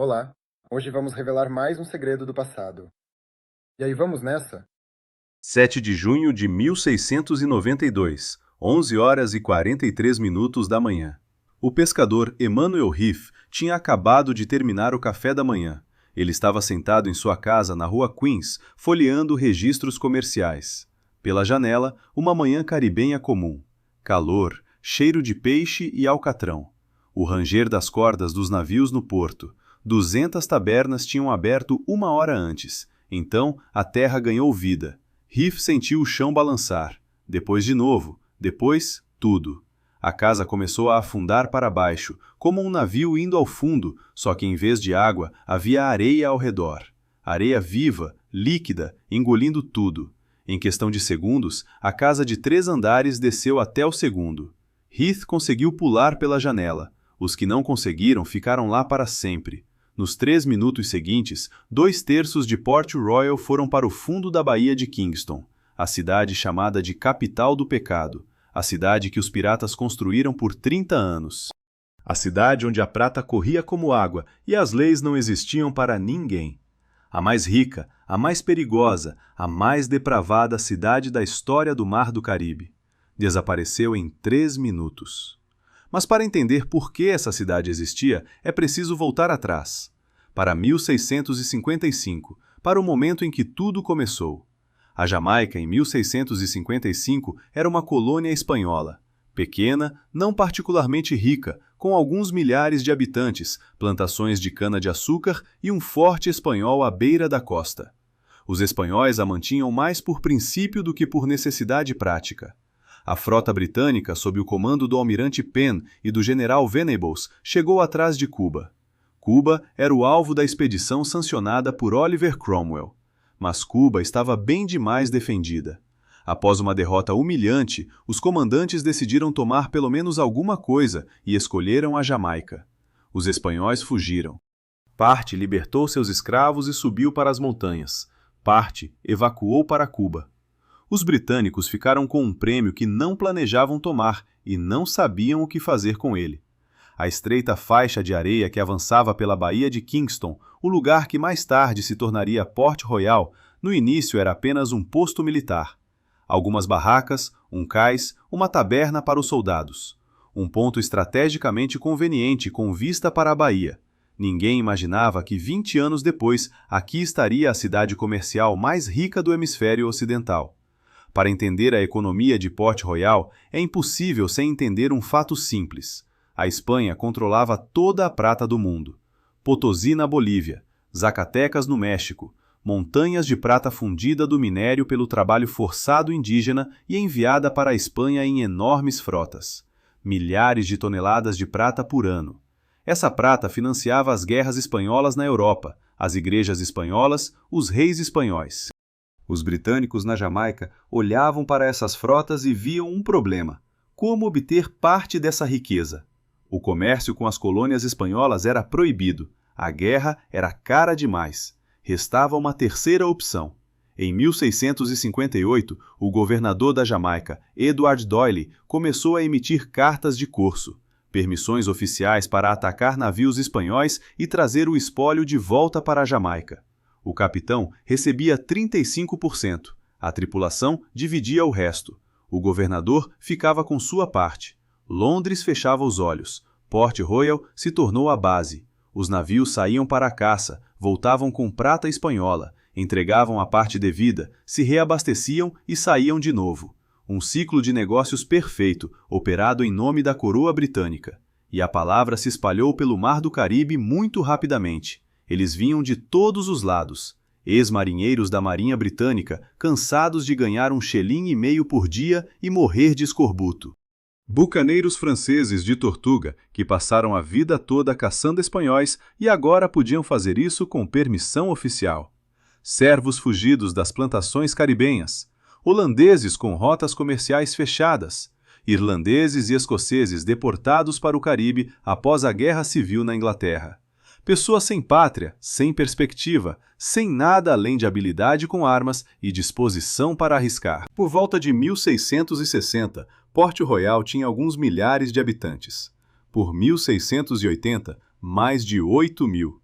Olá, hoje vamos revelar mais um segredo do passado. E aí, vamos nessa? 7 de junho de 1692, 11 horas e 43 minutos da manhã. O pescador Emmanuel Heath tinha acabado de terminar o café da manhã. Ele estava sentado em sua casa na rua Queens, folheando registros comerciais. Pela janela, uma manhã caribenha comum. Calor, cheiro de peixe e alcatrão. O ranger das cordas dos navios no porto. 200 tabernas tinham aberto uma hora antes. Então, a terra ganhou vida. Heath sentiu o chão balançar. Depois de novo. Depois, tudo. A casa começou a afundar para baixo, como um navio indo ao fundo, só que em vez de água, havia areia ao redor. Areia viva, líquida, engolindo tudo. Em questão de segundos, a casa de 3 andares desceu até o segundo. Heath conseguiu pular pela janela. Os que não conseguiram ficaram lá para sempre. Nos 3 minutos seguintes, 2/3 de Port Royal foram para o fundo da Baía de Kingston, a cidade chamada de Capital do Pecado, a cidade que os piratas construíram por 30 anos. A cidade onde a prata corria como água e as leis não existiam para ninguém. A mais rica, a mais perigosa, a mais depravada cidade da história do Mar do Caribe. Desapareceu em 3 minutos. Mas para entender por que essa cidade existia, é preciso voltar atrás, para 1655, para o momento em que tudo começou. A Jamaica, em 1655, era uma colônia espanhola. Pequena, não particularmente rica, com alguns milhares de habitantes, plantações de cana-de-açúcar e um forte espanhol à beira da costa. Os espanhóis a mantinham mais por princípio do que por necessidade prática. A frota britânica, sob o comando do almirante Penn e do general Venables, chegou atrás de Cuba. Cuba era o alvo da expedição sancionada por Oliver Cromwell. Mas Cuba estava bem demais defendida. Após uma derrota humilhante, os comandantes decidiram tomar pelo menos alguma coisa e escolheram a Jamaica. Os espanhóis fugiram. Parte libertou seus escravos e subiu para as montanhas. Parte evacuou para Cuba. Os britânicos ficaram com um prêmio que não planejavam tomar e não sabiam o que fazer com ele. A estreita faixa de areia que avançava pela Baía de Kingston, o lugar que mais tarde se tornaria Port Royal, no início era apenas um posto militar. Algumas barracas, um cais, uma taberna para os soldados. Um ponto estrategicamente conveniente com vista para a baía. Ninguém imaginava que 20 anos depois, aqui estaria a cidade comercial mais rica do hemisfério ocidental. Para entender a economia de Port Royal, é impossível sem entender um fato simples. A Espanha controlava toda a prata do mundo. Potosí na Bolívia, Zacatecas no México, montanhas de prata fundida do minério pelo trabalho forçado indígena e enviada para a Espanha em enormes frotas. Milhares de toneladas de prata por ano. Essa prata financiava as guerras espanholas na Europa, as igrejas espanholas, os reis espanhóis. Os britânicos na Jamaica olhavam para essas frotas e viam um problema: como obter parte dessa riqueza? O comércio com as colônias espanholas era proibido, a guerra era cara demais. Restava uma terceira opção. Em 1658, o governador da Jamaica, Edward Doyle, começou a emitir cartas de corso, permissões oficiais para atacar navios espanhóis e trazer o espólio de volta para a Jamaica. O capitão recebia 35%, a tripulação dividia o resto. O governador ficava com sua parte. Londres fechava os olhos. Port Royal se tornou a base. Os navios saíam para a caça, voltavam com prata espanhola, entregavam a parte devida, se reabasteciam e saíam de novo. Um ciclo de negócios perfeito, operado em nome da coroa britânica. E a palavra se espalhou pelo Mar do Caribe muito rapidamente. Eles vinham de todos os lados. Ex-marinheiros da Marinha Britânica, cansados de ganhar 1,5 shilling por dia e morrer de escorbuto. Bucaneiros franceses de Tortuga, que passaram a vida toda caçando espanhóis e agora podiam fazer isso com permissão oficial. Servos fugidos das plantações caribenhas. Holandeses com rotas comerciais fechadas. Irlandeses e escoceses deportados para o Caribe após a Guerra Civil na Inglaterra. Pessoas sem pátria, sem perspectiva, sem nada além de habilidade com armas e disposição para arriscar. Por volta de 1660, Port Royal tinha alguns milhares de habitantes. Por 1680, mais de 8 mil.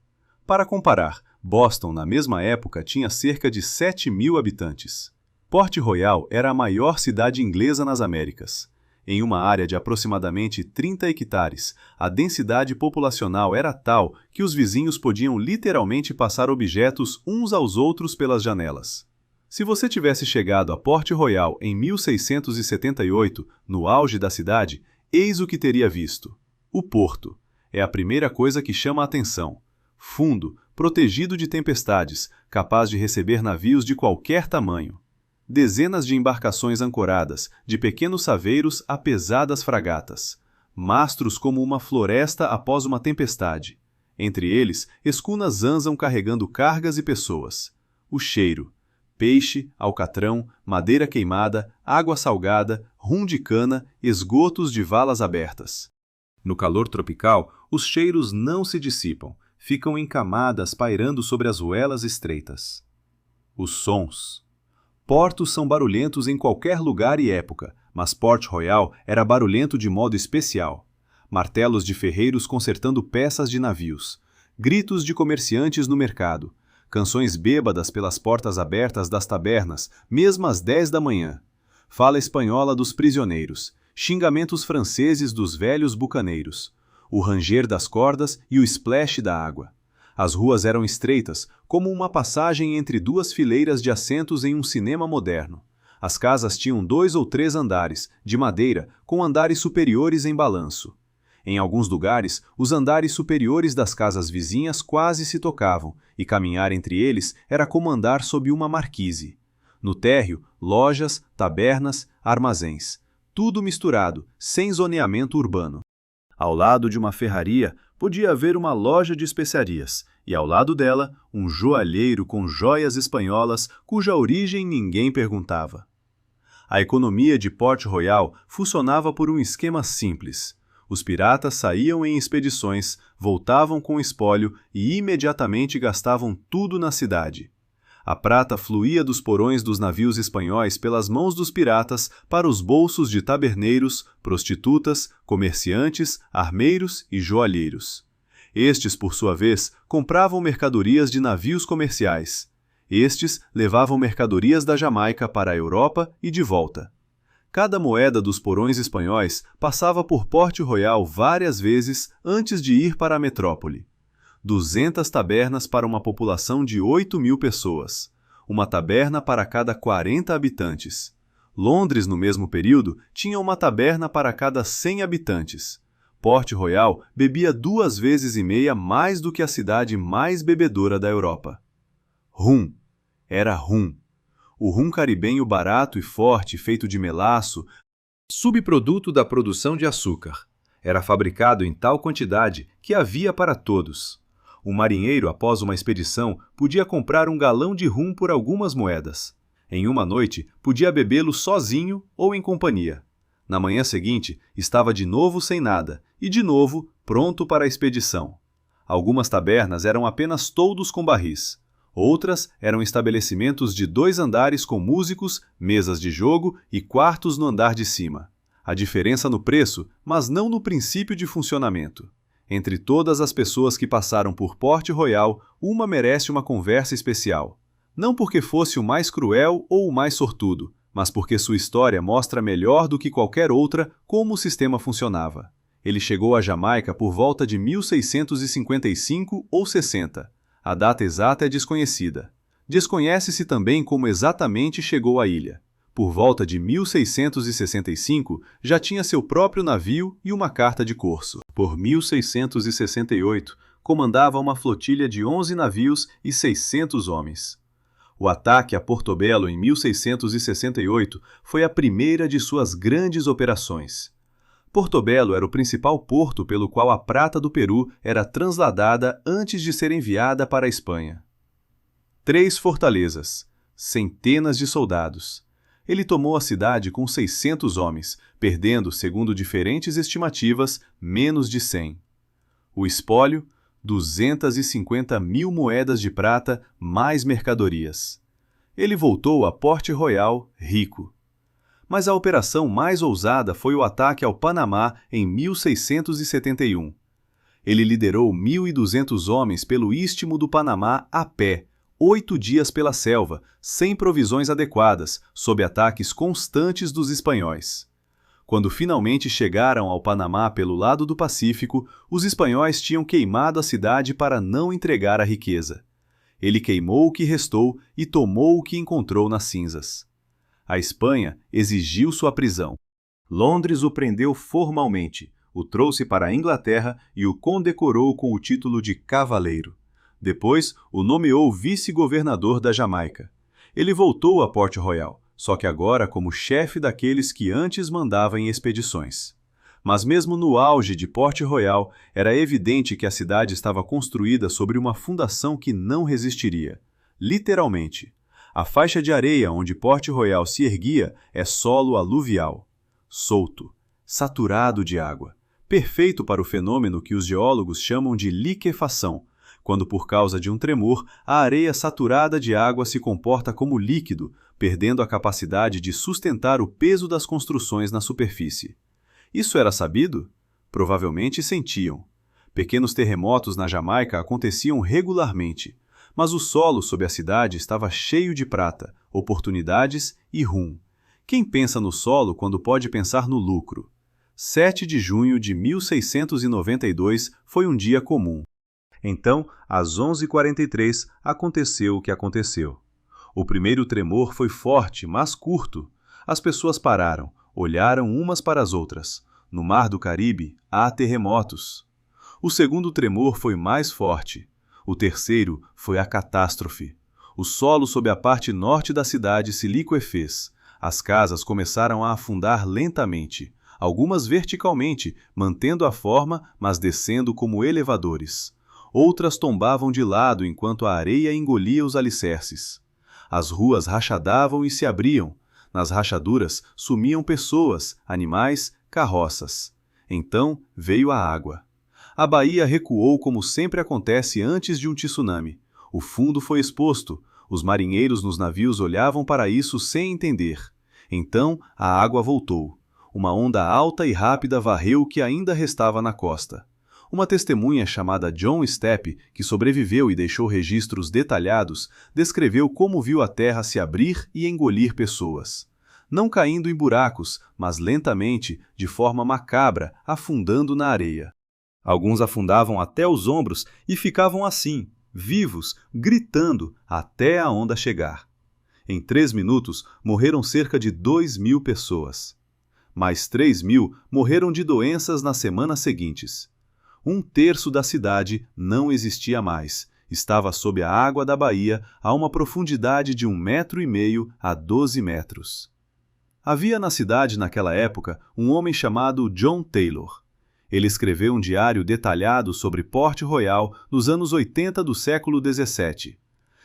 Para comparar, Boston, na mesma época, tinha cerca de 7.000 habitantes. Port Royal era a maior cidade inglesa nas Américas. Em uma área de aproximadamente 30 hectares, a densidade populacional era tal que os vizinhos podiam literalmente passar objetos uns aos outros pelas janelas. Se você tivesse chegado a Port Royal em 1678, no auge da cidade, eis o que teria visto. O porto. É a primeira coisa que chama a atenção. Fundo, protegido de tempestades, capaz de receber navios de qualquer tamanho. Dezenas de embarcações ancoradas, de pequenos saveiros a pesadas fragatas. Mastros como uma floresta após uma tempestade. Entre eles, escunas zanzam carregando cargas e pessoas. O cheiro. Peixe, alcatrão, madeira queimada, água salgada, rum de cana, esgotos de valas abertas. No calor tropical, os cheiros não se dissipam, ficam em camadas pairando sobre as ruelas estreitas. Os sons. Portos são barulhentos em qualquer lugar e época, mas Port Royal era barulhento de modo especial. Martelos de ferreiros consertando peças de navios, gritos de comerciantes no mercado, canções bêbadas pelas portas abertas das tabernas, mesmo às 10 da manhã. Fala espanhola dos prisioneiros, xingamentos franceses dos velhos bucaneiros, o ranger das cordas e o splash da água. As ruas eram estreitas, como uma passagem entre duas fileiras de assentos em um cinema moderno. As casas tinham 2 ou 3 andares, de madeira, com andares superiores em balanço. Em alguns lugares, os andares superiores das casas vizinhas quase se tocavam, e caminhar entre eles era como andar sob uma marquise. No térreo, lojas, tabernas, armazéns. Tudo misturado, sem zoneamento urbano. Ao lado de uma ferraria, podia haver uma loja de especiarias, e ao lado dela, um joalheiro com joias espanholas cuja origem ninguém perguntava. A economia de Port Royal funcionava por um esquema simples. Os piratas saíam em expedições, voltavam com espólio e imediatamente gastavam tudo na cidade. A prata fluía dos porões dos navios espanhóis pelas mãos dos piratas para os bolsos de taberneiros, prostitutas, comerciantes, armeiros e joalheiros. Estes, por sua vez, compravam mercadorias de navios comerciais. Estes levavam mercadorias da Jamaica para a Europa e de volta. Cada moeda dos porões espanhóis passava por Port Royal várias vezes antes de ir para a metrópole. 200 tabernas para uma população de 8.000 pessoas. Uma taberna para cada 40 habitantes. Londres, no mesmo período, tinha uma taberna para cada 100 habitantes. Port Royal bebia 2,5 vezes mais do que a cidade mais bebedora da Europa. Rum. Era rum. O rum caribenho barato e forte, feito de melaço, subproduto da produção de açúcar. Era fabricado em tal quantidade que havia para todos. O marinheiro, após uma expedição, podia comprar um galão de rum por algumas moedas. Em uma noite, podia bebê-lo sozinho ou em companhia. Na manhã seguinte, estava de novo sem nada e, de novo, pronto para a expedição. Algumas tabernas eram apenas toldos com barris. Outras eram estabelecimentos de 2 andares com músicos, mesas de jogo e quartos no andar de cima. A diferença no preço, mas não no princípio de funcionamento. Entre todas as pessoas que passaram por Port Royal, uma merece uma conversa especial. Não porque fosse o mais cruel ou o mais sortudo, mas porque sua história mostra melhor do que qualquer outra como o sistema funcionava. Ele chegou à Jamaica por volta de 1655 ou 60. A data exata é desconhecida. Desconhece-se também como exatamente chegou à ilha. Por volta de 1665, já tinha seu próprio navio e uma carta de corso. Por 1668, comandava uma flotilha de 11 navios e 600 homens. O ataque a Portobello em 1668 foi a primeira de suas grandes operações. Portobello era o principal porto pelo qual a prata do Peru era transladada antes de ser enviada para a Espanha. 3 fortalezas, centenas de soldados. Ele tomou a cidade com 600 homens, perdendo, segundo diferentes estimativas, menos de 100. O espólio, 250.000 moedas de prata, mais mercadorias. Ele voltou a Port Royal rico. Mas a operação mais ousada foi o ataque ao Panamá em 1671. Ele liderou 1.200 homens pelo Istmo do Panamá a pé, 8 dias pela selva, sem provisões adequadas, sob ataques constantes dos espanhóis. Quando finalmente chegaram ao Panamá pelo lado do Pacífico, os espanhóis tinham queimado a cidade para não entregar a riqueza. Ele queimou o que restou e tomou o que encontrou nas cinzas. A Espanha exigiu sua prisão. Londres o prendeu formalmente, o trouxe para a Inglaterra e o condecorou com o título de cavaleiro. Depois, o nomeou vice-governador da Jamaica. Ele voltou a Port Royal, só que agora como chefe daqueles que antes mandava em expedições. Mas mesmo no auge de Port Royal, era evidente que a cidade estava construída sobre uma fundação que não resistiria. Literalmente. A faixa de areia onde Port Royal se erguia é solo aluvial. Solto, saturado de água. Perfeito para o fenômeno que os geólogos chamam de liquefação, quando por causa de um tremor, a areia saturada de água se comporta como líquido, perdendo a capacidade de sustentar o peso das construções na superfície. Isso era sabido? Provavelmente sentiam. Pequenos terremotos na Jamaica aconteciam regularmente, mas o solo sob a cidade estava cheio de prata, oportunidades e rum. Quem pensa no solo quando pode pensar no lucro? 7 de junho de 1692 foi um dia comum. Então, às 11h43, aconteceu o que aconteceu. O primeiro tremor foi forte, mas curto. As pessoas pararam, olharam umas para as outras. No Mar do Caribe, há terremotos. O segundo tremor foi mais forte. O terceiro foi a catástrofe. O solo sob a parte norte da cidade se liquefez. As casas começaram a afundar lentamente, algumas verticalmente, mantendo a forma, mas descendo como elevadores. Outras tombavam de lado enquanto a areia engolia os alicerces. As ruas rachadavam e se abriam. Nas rachaduras sumiam pessoas, animais, carroças. Então veio a água. A baía recuou como sempre acontece antes de um tsunami. O fundo foi exposto. Os marinheiros nos navios olhavam para isso sem entender. Então a água voltou. Uma onda alta e rápida varreu o que ainda restava na costa. Uma testemunha chamada John Steppe, que sobreviveu e deixou registros detalhados, descreveu como viu a terra se abrir e engolir pessoas. Não caindo em buracos, mas lentamente, de forma macabra, afundando na areia. Alguns afundavam até os ombros e ficavam assim, vivos, gritando, até a onda chegar. Em 3 minutos, morreram cerca de 2.000 pessoas. Mais 3.000 morreram de doenças nas semanas seguintes. 1/3 da cidade não existia mais, estava sob a água da baía a uma profundidade de 1,5 m a 12 metros. Havia na cidade naquela época um homem chamado John Taylor. Ele escreveu um diário detalhado sobre Port Royal nos anos 80 do século XVII.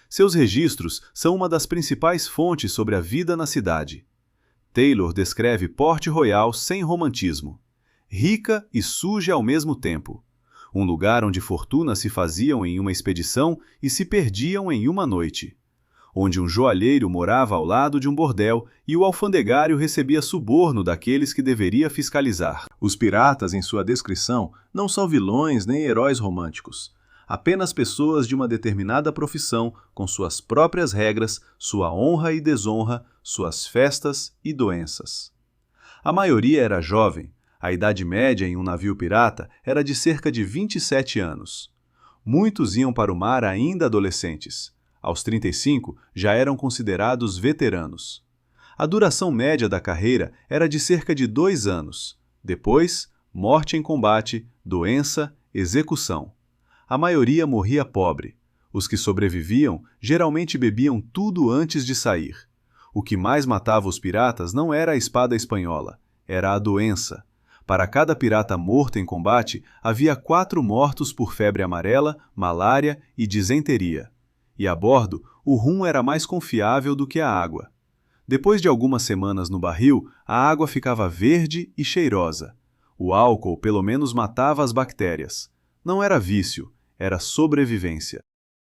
Seus registros são uma das principais fontes sobre a vida na cidade. Taylor descreve Port Royal sem romantismo. Rica e suja ao mesmo tempo. Um lugar onde fortunas se faziam em uma expedição e se perdiam em uma noite. Onde um joalheiro morava ao lado de um bordel e o alfandegário recebia suborno daqueles que deveria fiscalizar. Os piratas, em sua descrição, não são vilões nem heróis românticos. Apenas pessoas de uma determinada profissão, com suas próprias regras, sua honra e desonra, suas festas e doenças. A maioria era jovem. A idade média em um navio pirata era de cerca de 27 anos. Muitos iam para o mar ainda adolescentes. Aos 35, já eram considerados veteranos. A duração média da carreira era de cerca de 2 anos. Depois, morte em combate, doença, execução. A maioria morria pobre. Os que sobreviviam geralmente bebiam tudo antes de sair. O que mais matava os piratas não era a espada espanhola, era a doença. Para cada pirata morto em combate, havia 4 mortos por febre amarela, malária e disenteria. E a bordo, o rum era mais confiável do que a água. Depois de algumas semanas no barril, a água ficava verde e cheirosa. O álcool pelo menos matava as bactérias. Não era vício, era sobrevivência.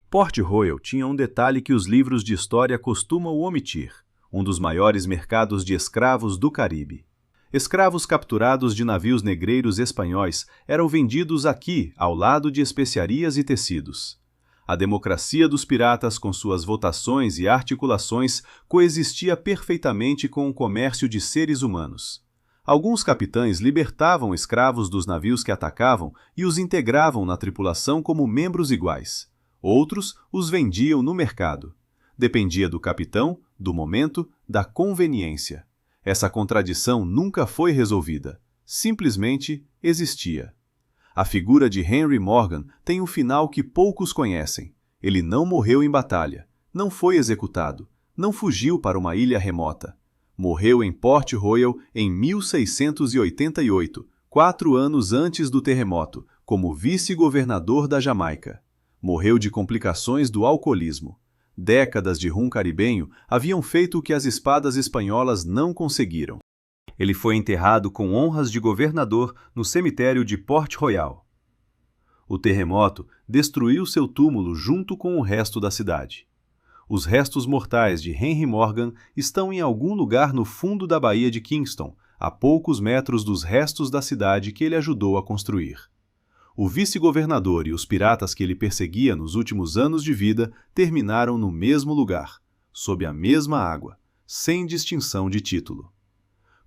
Port Royal tinha um detalhe que os livros de história costumam omitir: um dos maiores mercados de escravos do Caribe. Escravos capturados de navios negreiros espanhóis eram vendidos aqui, ao lado de especiarias e tecidos. A democracia dos piratas, com suas votações e articulações, coexistia perfeitamente com o comércio de seres humanos. Alguns capitães libertavam escravos dos navios que atacavam e os integravam na tripulação como membros iguais. Outros os vendiam no mercado. Dependia do capitão, do momento, da conveniência. Essa contradição nunca foi resolvida. Simplesmente existia. A figura de Henry Morgan tem um final que poucos conhecem. Ele não morreu em batalha, não foi executado, não fugiu para uma ilha remota. Morreu em Port Royal em 1688, 4 anos antes do terremoto, como vice-governador da Jamaica. Morreu de complicações do alcoolismo. Décadas de rum caribenho haviam feito o que as espadas espanholas não conseguiram. Ele foi enterrado com honras de governador no cemitério de Port Royal. O terremoto destruiu seu túmulo junto com o resto da cidade. Os restos mortais de Henry Morgan estão em algum lugar no fundo da Baía de Kingston, a poucos metros dos restos da cidade que ele ajudou a construir. O vice-governador e os piratas que ele perseguia nos últimos anos de vida terminaram no mesmo lugar, sob a mesma água, sem distinção de título.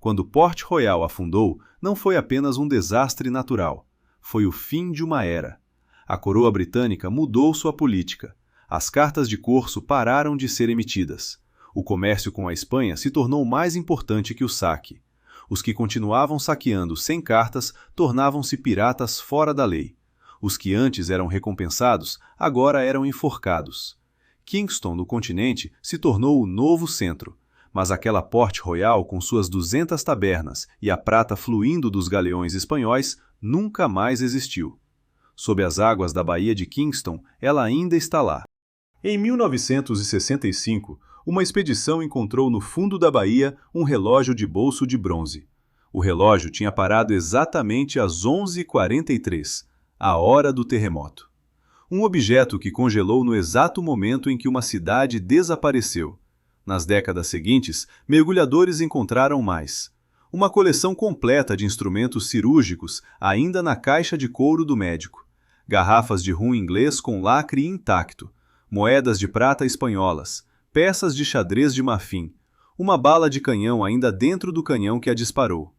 Quando Port Royal afundou, não foi apenas um desastre natural, foi o fim de uma era. A coroa britânica mudou sua política. As cartas de corso pararam de ser emitidas. O comércio com a Espanha se tornou mais importante que o saque. Os que continuavam saqueando sem cartas tornavam-se piratas fora da lei. Os que antes eram recompensados agora eram enforcados. Kingston, no continente, se tornou o novo centro. Mas aquela Port Royal, com suas 200 tabernas e a prata fluindo dos galeões espanhóis, nunca mais existiu. Sob as águas da Baía de Kingston, ela ainda está lá. Em 1965, uma expedição encontrou no fundo da baía um relógio de bolso de bronze. O relógio tinha parado exatamente às 11h43, a hora do terremoto. Um objeto que congelou no exato momento em que uma cidade desapareceu. Nas décadas seguintes, mergulhadores encontraram mais. Uma coleção completa de instrumentos cirúrgicos ainda na caixa de couro do médico. Garrafas de rum inglês com lacre intacto. Moedas de prata espanholas. Peças de xadrez de marfim. Uma bala de canhão ainda dentro do canhão que a disparou.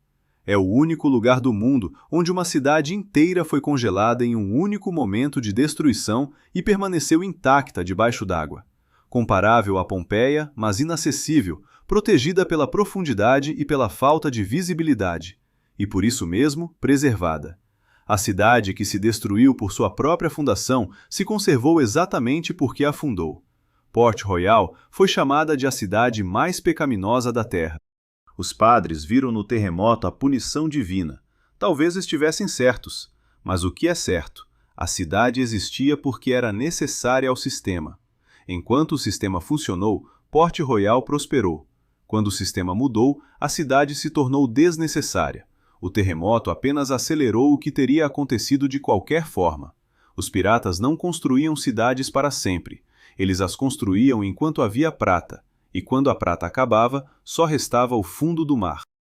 É o único lugar do mundo onde uma cidade inteira foi congelada em um único momento de destruição e permaneceu intacta debaixo d'água. Comparável a Pompeia, mas inacessível, protegida pela profundidade e pela falta de visibilidade, e por isso mesmo preservada. A cidade que se destruiu por sua própria fundação se conservou exatamente porque afundou. Port Royal foi chamada de a cidade mais pecaminosa da Terra. Os padres viram no terremoto a punição divina. Talvez estivessem certos, mas o que é certo? A cidade existia porque era necessária ao sistema. Enquanto o sistema funcionou, Port Royal prosperou. Quando o sistema mudou, a cidade se tornou desnecessária. O terremoto apenas acelerou o que teria acontecido de qualquer forma. Os piratas não construíam cidades para sempre. Eles as construíam enquanto havia prata, e quando a prata acabava, só restava o fundo do mar.